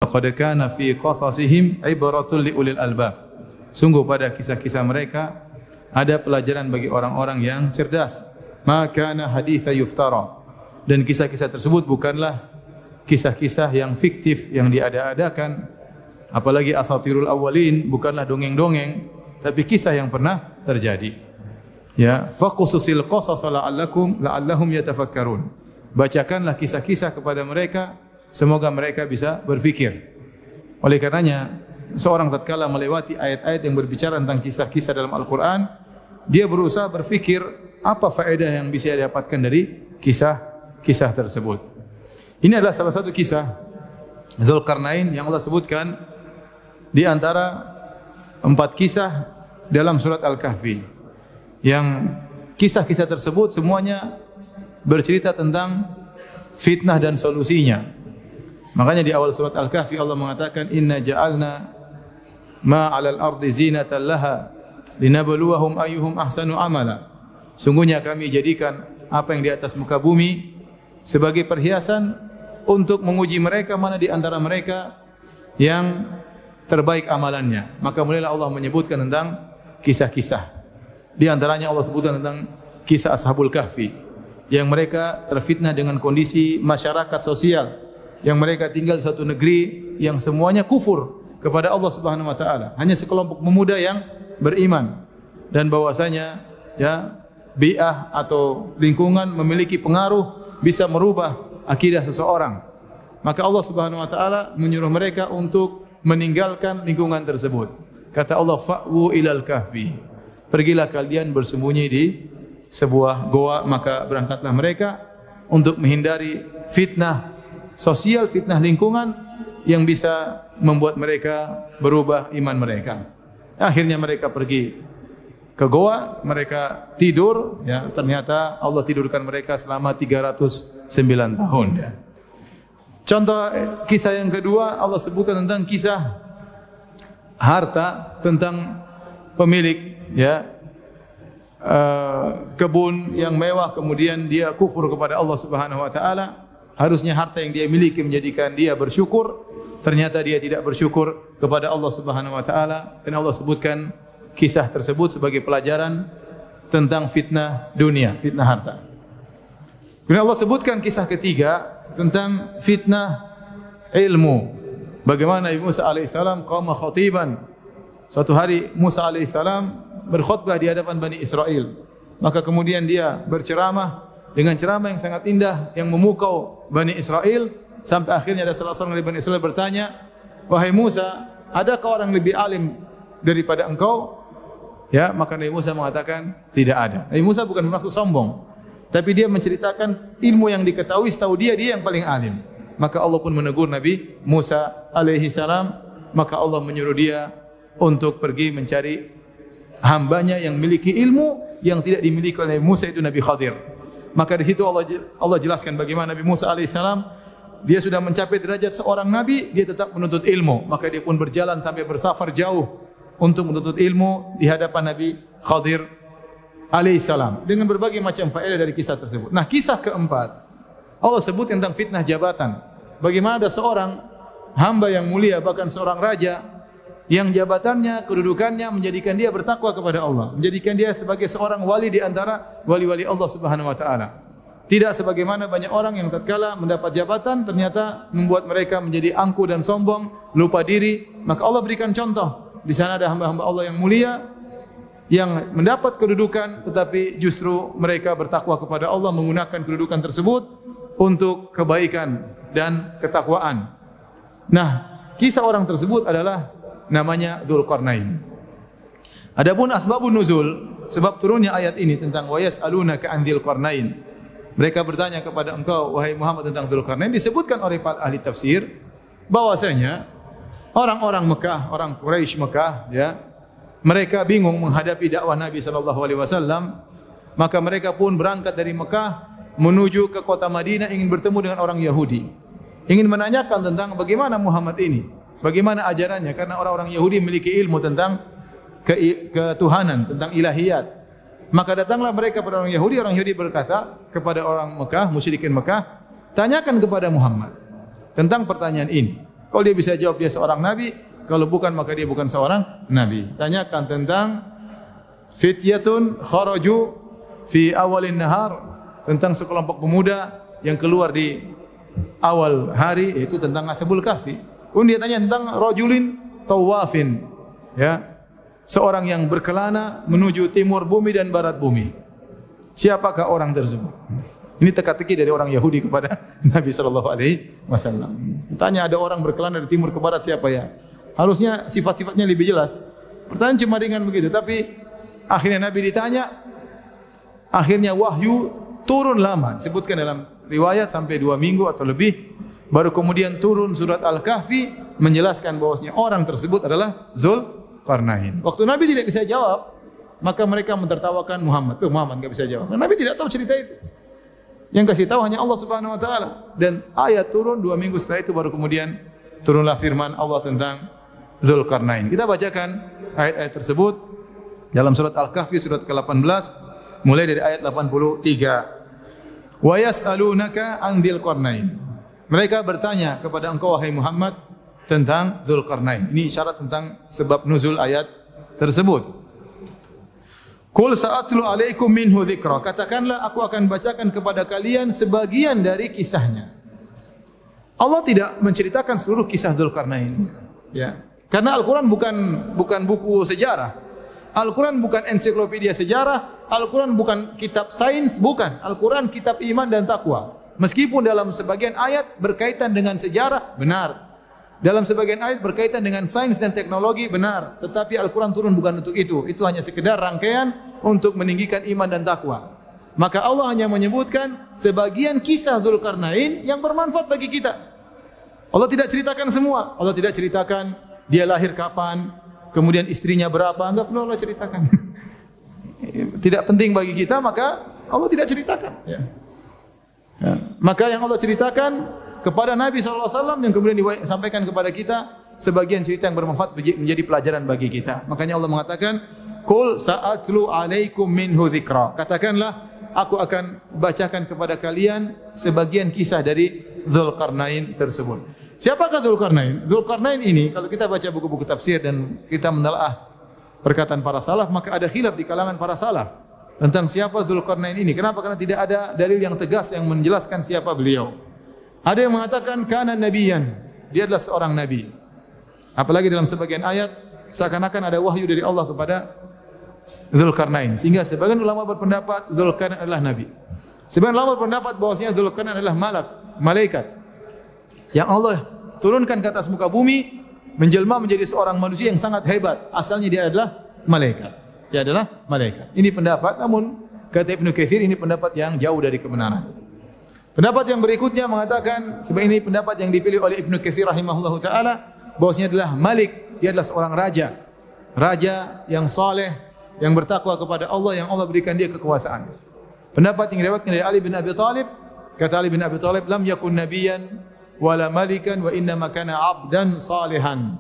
Laqad kana fi qasasihim ibratul liulil albab. Sungguh pada kisah-kisah mereka ada pelajaran bagi orang-orang yang cerdas. Ma kana haditsa yuftara. Dan kisah-kisah tersebut bukanlah kisah-kisah yang fiktif yang diada-adakan, apalagi asatirul awwalin, bukanlah dongeng-dongeng, tapi kisah yang pernah terjadi. Ya, faqsusil qasas la'allahum yatafakkarun. Bacakanlah kisah-kisah kepada mereka, semoga mereka bisa berfikir. Oleh karenanya, seorang tatkala melewati ayat-ayat yang berbicara tentang kisah-kisah dalam Al-Quran, dia berusaha berfikir apa faedah yang bisa didapatkan dari kisah-kisah tersebut. Ini adalah salah satu kisah Dzulqarnain yang Allah sebutkan di antara 4 kisah dalam surat Al-Kahfi. Yang kisah-kisah tersebut semuanya bercerita tentang fitnah dan solusinya. Makanya di awal surat Al-Kahfi Allah mengatakan inna ja'alna ma 'alal ardi zinatan laha linabluwahum ayyuhum ahsanu amala. Sungguhnya kami jadikan apa yang di atas muka bumi sebagai perhiasan untuk menguji mereka mana di antara mereka yang terbaik amalannya. Maka mulailah Allah menyebutkan tentang kisah-kisah. Di antaranya Allah sebutkan tentang kisah Ashabul Kahfi yang mereka terfitnah dengan kondisi masyarakat sosial, yang mereka tinggal di satu negeri yang semuanya kufur kepada Allah Subhanahu wa taala. Hanya sekelompok pemuda yang beriman, dan bahwasanya ya bi'ah atau lingkungan memiliki pengaruh bisa merubah akidah seseorang. Maka Allah Subhanahu wa taala menyuruh mereka untuk meninggalkan lingkungan tersebut. Kata Allah, fa'wu ilal kahfi. Pergilah kalian bersembunyi di sebuah goa, maka berangkatlah mereka untuk menghindari fitnah sosial, fitnah lingkungan yang bisa membuat mereka berubah iman mereka. Akhirnya mereka pergi ke goa, mereka tidur, ya, ternyata Allah tidurkan mereka selama 309 tahun. Ya. Contoh kisah yang kedua, Allah sebutkan tentang kisah harta, tentang pemilik ya kebun yang mewah, kemudian dia kufur kepada Allah Subhanahu wa taala. Harusnya harta yang dia miliki menjadikan dia bersyukur, ternyata dia tidak bersyukur kepada Allah Subhanahu wa taala, dan Allah sebutkan kisah tersebut sebagai pelajaran tentang fitnah dunia, fitnah harta. Kemudian Allah sebutkan kisah ketiga tentang fitnah ilmu. Bagaimana Nabi Musa alaihissalam qama khatiban. Suatu hari Musa alaihissalam berkhutbah di hadapan Bani Israel. Maka kemudian dia berceramah dengan ceramah yang sangat indah yang memukau Bani Israel, sampai akhirnya ada salah seorang dari Bani Israel bertanya, "Wahai Musa, adakah orang lebih alim daripada engkau?" Ya, maka Nabi Musa mengatakan tidak ada. Nabi Musa bukan bermaksud sombong, tapi dia menceritakan ilmu yang diketahui, setahu dia yang paling alim. Maka Allah pun menegur Nabi Musa alaihi salam, maka Allah menyuruh dia untuk pergi mencari hambanya yang memiliki ilmu yang tidak dimiliki oleh Nabi Musa, itu Nabi Khadir. Maka di situ Allah jelaskan bagaimana Nabi Musa alaihi salam dia sudah mencapai derajat seorang nabi, dia tetap menuntut ilmu. Maka dia pun berjalan sampai bersafar jauh untuk menuntut ilmu di hadapan Nabi Khadir alaihissalam dengan berbagai macam faedah dari kisah tersebut. Nah, kisah keempat Allah sebut tentang fitnah jabatan. Bagaimana ada seorang hamba yang mulia, bahkan seorang raja yang jabatannya, kedudukannya menjadikan dia bertakwa kepada Allah, menjadikan dia sebagai seorang wali di antara wali-wali Allah Subhanahu wa taala. Tidak sebagaimana banyak orang yang tatkala mendapat jabatan ternyata membuat mereka menjadi angkuh dan sombong, lupa diri. Maka Allah berikan contoh. Di sana ada hamba-hamba Allah yang mulia yang mendapat kedudukan, tetapi justru mereka bertakwa kepada Allah, menggunakan kedudukan tersebut untuk kebaikan dan ketakwaan. Nah, kisah orang tersebut adalah namanya Dzulqarnain. Adapun asbabun nuzul, sebab turunnya ayat ini tentang wa yas'alunaka 'an Dzulqarnain. Mereka bertanya kepada engkau wahai Muhammad tentang Dzulqarnain, disebutkan oleh para ahli tafsir bahwasanya orang-orang Mekah, orang Quraisy Mekah, ya, mereka bingung menghadapi dakwah Nabi sallallahu alaihi wasallam, maka mereka pun berangkat dari Mekah menuju ke kota Madinah ingin bertemu dengan orang Yahudi. Ingin menanyakan tentang bagaimana Muhammad ini, bagaimana ajarannya, karena orang-orang Yahudi memiliki ilmu tentang ketuhanan, tentang ilahiyat. Maka datanglah mereka kepada orang Yahudi berkata kepada orang Mekah, musyrikin Mekah, tanyakan kepada Muhammad tentang pertanyaan ini. Kalau dia bisa jawab dia seorang nabi, kalau bukan maka dia bukan seorang nabi. Tanyakan tentang fityatun kharaju fi awalin nahar, tentang sekelompok pemuda yang keluar di awal hari, yaitu tentang Ashabul Kahfi. Kemudian dia tanya tentang rajulin tawafin, ya, seorang yang berkelana menuju timur bumi dan barat bumi. Siapakah orang tersebut? Ini teka-teki dari orang Yahudi kepada Nabi SAW. Tanya ada orang berkelana dari timur ke barat, siapa ya? Harusnya sifat-sifatnya lebih jelas. Pertanyaan cuma ringan begitu, tapi akhirnya Nabi ditanya, akhirnya wahyu turun lama. Disebutkan dalam riwayat sampai 2 minggu atau lebih. Baru kemudian turun surat Al-Kahfi menjelaskan bahwasanya orang tersebut adalah Dzulqarnain. Waktu Nabi tidak bisa jawab, maka mereka mentertawakan Muhammad. Tuh Muhammad enggak bisa jawab. Nabi tidak tahu cerita itu. Yang kasih tahu hanya Allah Subhanahu wa taala. Dan ayat turun 2 minggu setelah itu baru kemudian turunlah firman Allah tentang Dzulqarnain. Kita bacakan ayat-ayat tersebut dalam surat Al-Kahfi surat ke-18 mulai dari ayat 83. Wa yas'alunaka 'an Dzulqarnain. Mereka bertanya kepada engkau wahai Muhammad tentang Dzulqarnain. Ini isyarat tentang sebab nuzul ayat tersebut. Qul sa'atlu 'alaikum minhu dzikra. Katakanlah aku akan bacakan kepada kalian sebagian dari kisahnya. Allah tidak menceritakan seluruh kisah Dzulqarnain. Ya. Karena Al-Qur'an bukan buku sejarah. Al-Qur'an bukan ensiklopedia sejarah, Al-Qur'an bukan kitab sains, bukan. Al-Qur'an kitab iman dan takwa. Meskipun dalam sebagian ayat berkaitan dengan sejarah, benar. Dalam sebagian ayat berkaitan dengan sains dan teknologi, benar. Tetapi Al-Quran turun bukan untuk itu. Itu hanya sekedar rangkaian untuk meninggikan iman dan takwa. Maka Allah hanya menyebutkan sebagian kisah Dzulqarnain yang bermanfaat bagi kita. Allah tidak ceritakan semua. Allah tidak ceritakan dia lahir kapan, kemudian istrinya berapa. Enggak perlu Allah ceritakan. Tidak penting bagi kita, maka Allah tidak ceritakan. Ya. Ya. Maka yang Allah ceritakan kepada Nabi SAW yang kemudian disampaikan kepada kita sebagian cerita yang bermanfaat menjadi pelajaran bagi kita. Makanya Allah mengatakan, "Qul sa'atlu 'alaikum minhu dzikra." Katakanlah, aku akan bacakan kepada kalian sebagian kisah dari Dzulqarnain tersebut. Siapakah Dzulqarnain? Dzulqarnain ini kalau kita baca buku-buku tafsir dan kita menelaah perkataan para salaf, maka ada khilaf di kalangan para salaf tentang siapa Dzulqarnain ini. Kenapa? Karena tidak ada dalil yang tegas yang menjelaskan siapa beliau. Ada yang mengatakan kana nabiyan, dia adalah seorang nabi. Apalagi dalam sebagian ayat seakan-akan ada wahyu dari Allah kepada Dzulqarnain, sehingga sebagian ulama berpendapat Dzulqarnain adalah nabi. Sebagian ulama berpendapat bahwasanya Dzulqarnain adalah malaikat yang Allah turunkan ke atas muka bumi, menjelma menjadi seorang manusia yang sangat hebat. Asalnya dia adalah malaikat. Dia adalah malaikat. Ini pendapat, namun kata Ibnu Katsir ini pendapat yang jauh dari kebenaran. Pendapat yang berikutnya mengatakan, sebenarnya ini pendapat yang dipilih oleh Ibnu Katsir rahimahullahu taala, bahwasanya adalah Malik, dia adalah seorang raja. Raja yang saleh, yang bertakwa kepada Allah, yang Allah berikan dia kekuasaan. Pendapat yang diriwayatkan dari Ali bin Abi Thalib, kata Ali bin Abi Thalib, lam yakun nabiyyan wala malikan wa inna ma kana 'abdan salihan.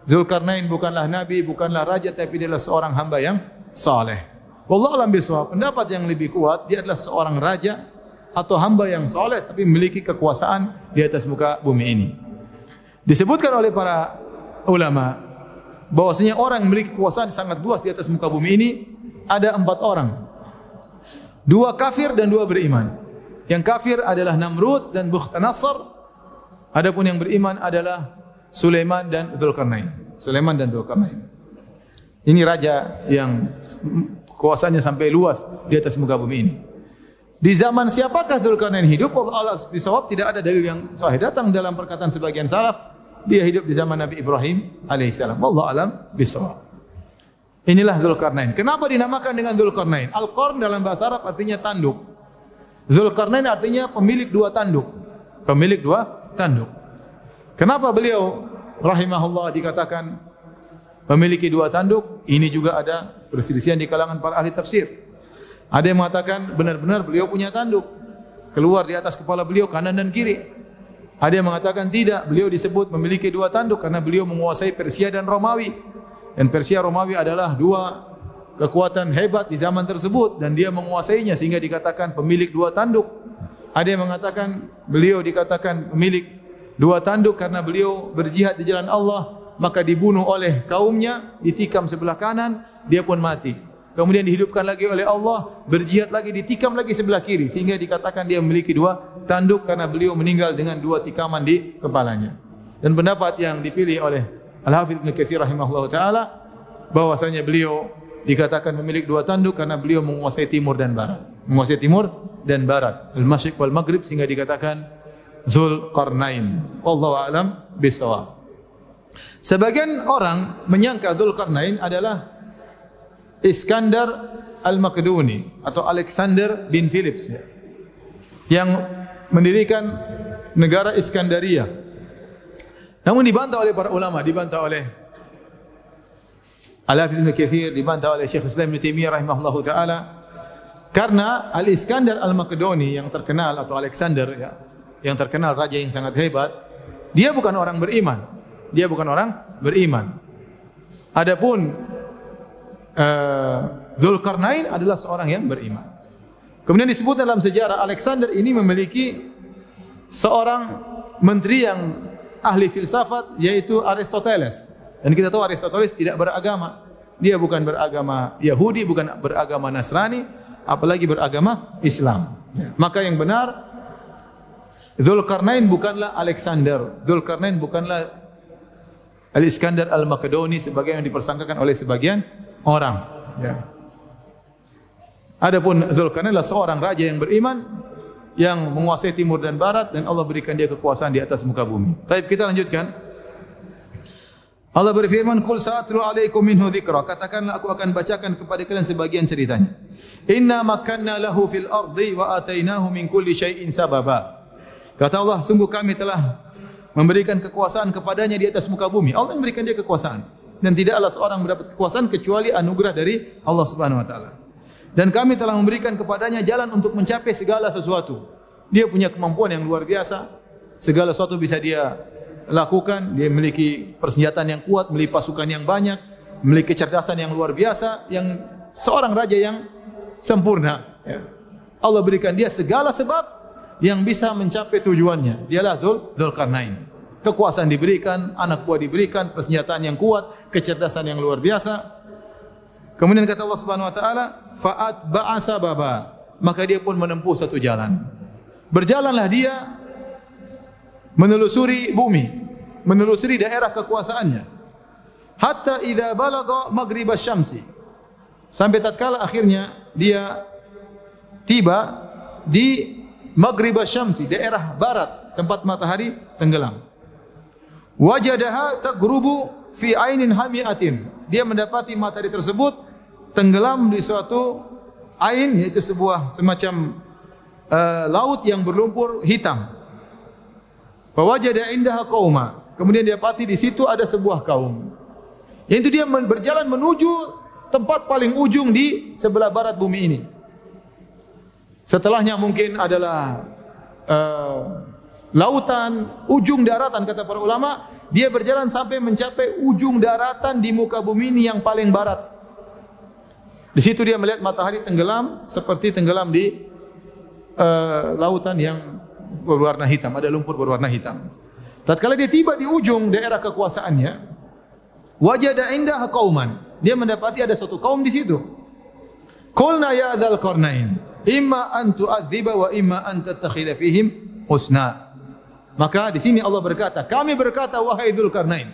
Dzulqarnain bukanlah nabi, bukanlah raja, tapi dia adalah seorang hamba yang saleh. Wallahu a'lam bishawab. Pendapat yang lebih kuat, dia adalah seorang raja atau hamba yang saleh tapi memiliki kekuasaan di atas muka bumi ini. Disebutkan oleh para ulama bahwasanya orang yang memiliki kekuasaan sangat luas di atas muka bumi ini ada 4 orang. 2 kafir dan 2 beriman. Yang kafir adalah Namrud dan Bukhtanasar. Adapun yang beriman adalah Sulaiman dan Dzulqarnain. Sulaiman dan Dzulqarnain. Ini raja yang kuasanya sampai luas di atas muka bumi ini. Di zaman siapakah Dzulqarnain hidup? Allah bisawab tidak ada dalil yang sahih. Datang dalam perkataan sebagian salaf, dia hidup di zaman Nabi Ibrahim alaihissalam. Wallahu alam bisawab. Inilah Dzulqarnain. Kenapa dinamakan dengan Dzulqarnain? Al-Qarn dalam bahasa Arab artinya tanduk. Dzulqarnain artinya pemilik 2 tanduk. Pemilik 2 tanduk. Kenapa beliau rahimahullah dikatakan memiliki 2 tanduk? Ini juga ada perselisihan di kalangan para ahli tafsir. Ada yang mengatakan benar-benar beliau punya tanduk, keluar di atas kepala beliau kanan dan kiri. Ada yang mengatakan tidak, beliau disebut memiliki 2 tanduk karena beliau menguasai Persia dan Romawi. Dan Persia Romawi adalah 2 kekuatan hebat di zaman tersebut dan dia menguasainya sehingga dikatakan pemilik 2 tanduk. Ada yang mengatakan beliau dikatakan pemilik Dua tanduk karena beliau berjihad di jalan Allah, maka dibunuh oleh kaumnya, ditikam sebelah kanan, dia pun mati. Kemudian dihidupkan lagi oleh Allah, berjihad lagi, ditikam lagi sebelah kiri, sehingga dikatakan dia memiliki dua tanduk karena beliau meninggal dengan dua tikaman di kepalanya. Dan pendapat yang dipilih oleh Al-Hafidz Ibnu Katsir rahimahullah taala bahwasanya beliau dikatakan memiliki dua tanduk karena beliau menguasai timur dan barat. Menguasai timur dan barat, al-masyriq wal maghrib, sehingga dikatakan Dzulqarnain. Wallahu a'lam bishawab. Sebagian orang menyangka Dzulqarnain adalah Iskandar Al-Makedoni atau Alexander bin Philips yang mendirikan negara Iskandaria. Namun dibantah oleh para ulama, dibantah oleh Al-Hafidz Ibnu Katsir, dibantah oleh Syekh Islam Ibnu Taimiyah rahimahullahu taala, karena Al-Iskandar Al-Makedoni yang terkenal atau Alexander ya, yang terkenal raja yang sangat hebat, dia bukan orang beriman. Dia bukan orang beriman. Adapun Dzulqarnain adalah seorang yang beriman. Kemudian disebut dalam sejarah Alexander ini memiliki seorang menteri yang ahli filsafat, yaitu Aristoteles. Dan kita tahu Aristoteles tidak beragama. Dia bukan beragama Yahudi, bukan beragama Nasrani, apalagi beragama Islam. Maka yang benar, Dzulqarnain bukanlah Alexander. Dzulqarnain bukanlah Al-Iskandar Al-Makedoni sebagai yang dipersangkakan oleh sebagian orang. Ya. Adapun Dzulqarnain adalah seorang raja yang beriman, yang menguasai timur dan barat, dan Allah berikan dia kekuasaan di atas muka bumi. Baik, kita lanjutkan. Allah berfirman, "Qul sa'atlu 'alaikum minhu dzikra." Katakanlah, aku akan bacakan kepada kalian sebagian ceritanya. "Inna makkanna lahu fil ardi wa atainahu min kulli syai'in sababa." Kata Allah, sungguh kami telah memberikan kekuasaan kepadanya di atas muka bumi. Allah memberikan dia kekuasaan, dan tidaklah seorang mendapat kekuasaan kecuali anugerah dari Allah Subhanahu wa taala. Dan kami telah memberikan kepadanya jalan untuk mencapai segala sesuatu. Dia punya kemampuan yang luar biasa. Segala sesuatu bisa dia lakukan. Dia memiliki persenjataan yang kuat, memiliki pasukan yang banyak, memiliki kecerdasan yang luar biasa, yang seorang raja yang sempurna. Allah berikan dia segala sebab yang bisa mencapai tujuannya. Dialah Dzulqarnain. Kekuasaan diberikan, anak buah diberikan, persenjataan yang kuat, kecerdasan yang luar biasa. Kemudian kata Allah Subhanahu wa taala, "Fa'at ba'asa baba." Maka dia pun menempuh satu jalan. Berjalanlah dia menelusuri bumi, menelusuri daerah kekuasaannya. Hatta idza balagha maghrib asy-syamsi. Sampai tatkala akhirnya dia tiba di maghrib asy-syamsi, daerah barat, tempat matahari tenggelam. Wajadaha taghrubu fi ainin hamiatin. Dia mendapati matahari tersebut tenggelam di suatu ain, yaitu sebuah semacam laut yang berlumpur hitam. Wa wajada indaha qauma. Kemudian dia dapati di situ ada sebuah kaum. Yaitu dia berjalan menuju tempat paling ujung di sebelah barat bumi ini. Setelahnya mungkin adalah lautan, ujung daratan kata para ulama. Dia berjalan sampai mencapai ujung daratan di muka bumi ini yang paling barat. Di situ dia melihat matahari tenggelam seperti tenggelam di lautan yang berwarna hitam, ada lumpur berwarna hitam. Tatkala dia tiba di ujung daerah kekuasaannya, wajada indaha qauman. Dia mendapati ada satu kaum di situ. Qulna ya Dzulqarnain, imma an tu'adziba wa imma an tattakhidha fihim husna. Maka di sini Allah berkata, kami berkata wahai Dzulqarnain.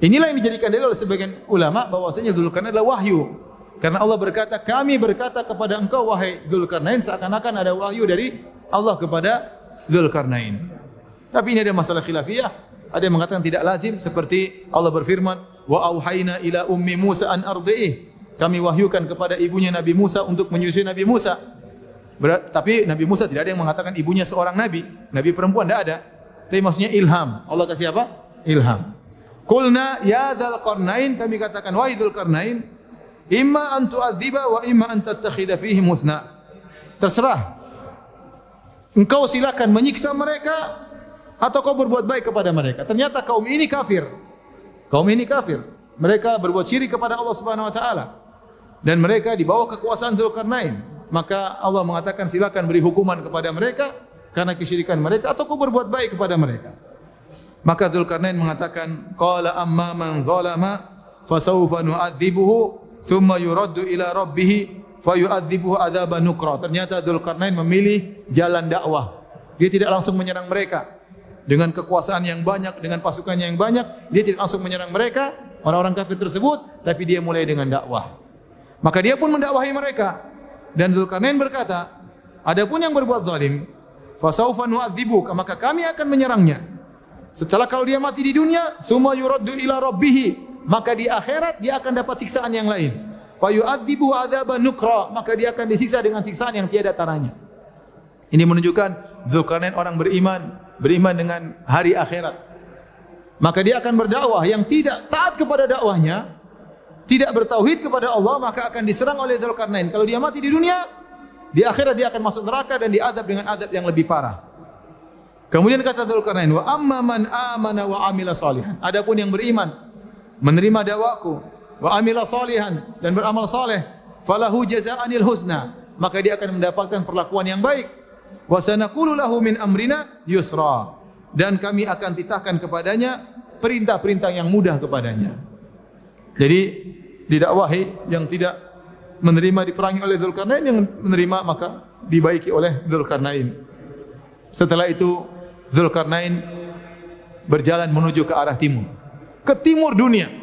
Inilah yang dijadikan dalil oleh sebagian ulama bahwasanya Dzulqarnain adalah wahyu. Karena Allah berkata, kami berkata kepada engkau wahai Dzulqarnain, seakan-akan ada wahyu dari Allah kepada Dzulqarnain. Tapi ini ada masalah khilafiyah. Ada yang mengatakan tidak lazim, seperti Allah berfirman, wa auhayna ila ummi Musa an ardi'ih. Kami wahyukan kepada ibunya Nabi Musa untuk menyusui Nabi Musa. Tapi Nabi Musa tidak ada yang mengatakan ibunya seorang nabi. Nabi perempuan tidak ada. Tapi maksudnya ilham. Allah kasih apa? Ilham. Qulna ya Dzulqarnain, kami katakan wahai Dzulqarnain, imma an tu'adziba wa imma an tattakhidha fihim husna. Terserah. Engkau silakan menyiksa mereka atau kau berbuat baik kepada mereka. Ternyata kaum ini kafir. Kaum ini kafir. Mereka berbuat syirik kepada Allah Subhanahu wa taala. Dan mereka di bawah kekuasaan Dzulqarnain. Maka Allah mengatakan silakan beri hukuman kepada mereka karena kesyirikan mereka atau kau berbuat baik kepada mereka. Maka Dzulkarnain mengatakan, qala amma man zalama fasawfa nu'adzibuhu thumma yuraddu ila rabbih fayu'adzibuhu adzaban nukra. Ternyata Dzulkarnain memilih jalan dakwah. Dia tidak langsung menyerang mereka dengan kekuasaan yang banyak, dengan pasukannya yang banyak. Dia tidak langsung menyerang mereka, orang-orang kafir tersebut, tapi dia mulai dengan dakwah. Maka dia pun mendakwahi mereka. Dan Dzulkarnain berkata, adapun yang berbuat zalim, fasawfa nu'adzibuka, maka kami akan menyerangnya. Setelah kalau dia mati di dunia, summa yuraddu ila rabbih, maka di akhirat dia akan dapat siksaan yang lain. Fayu'adzibuhu adzaban nukra, maka dia akan disiksa dengan siksaan yang tiada taranya. Ini menunjukkan Dzulkarnain orang beriman dengan hari akhirat. Maka dia akan berdakwah, yang tidak taat kepada dakwahnya, tidak bertauhid kepada Allah, maka akan diserang oleh Dzulkarnain. Kalau dia mati di dunia, di akhirat dia akan masuk neraka dan diadab dengan adab yang lebih parah. Kemudian kata Dzulkarnain, wa amma man amana wa amila salihan. Adapun yang beriman, menerima dakwaku, wa amila salihan, dan beramal saleh, falahu jazaa'anil husna, maka dia akan mendapatkan perlakuan yang baik. Wa sanaqulu lahu min amrina yusra, dan kami akan titahkan kepadanya perintah-perintah yang mudah kepadanya. Jadi didakwahi yang tidak menerima diperangi oleh Dzulkarnain, yang menerima maka dibaiki oleh Dzulkarnain. Setelah itu Dzulkarnain berjalan menuju ke arah timur, ke timur dunia.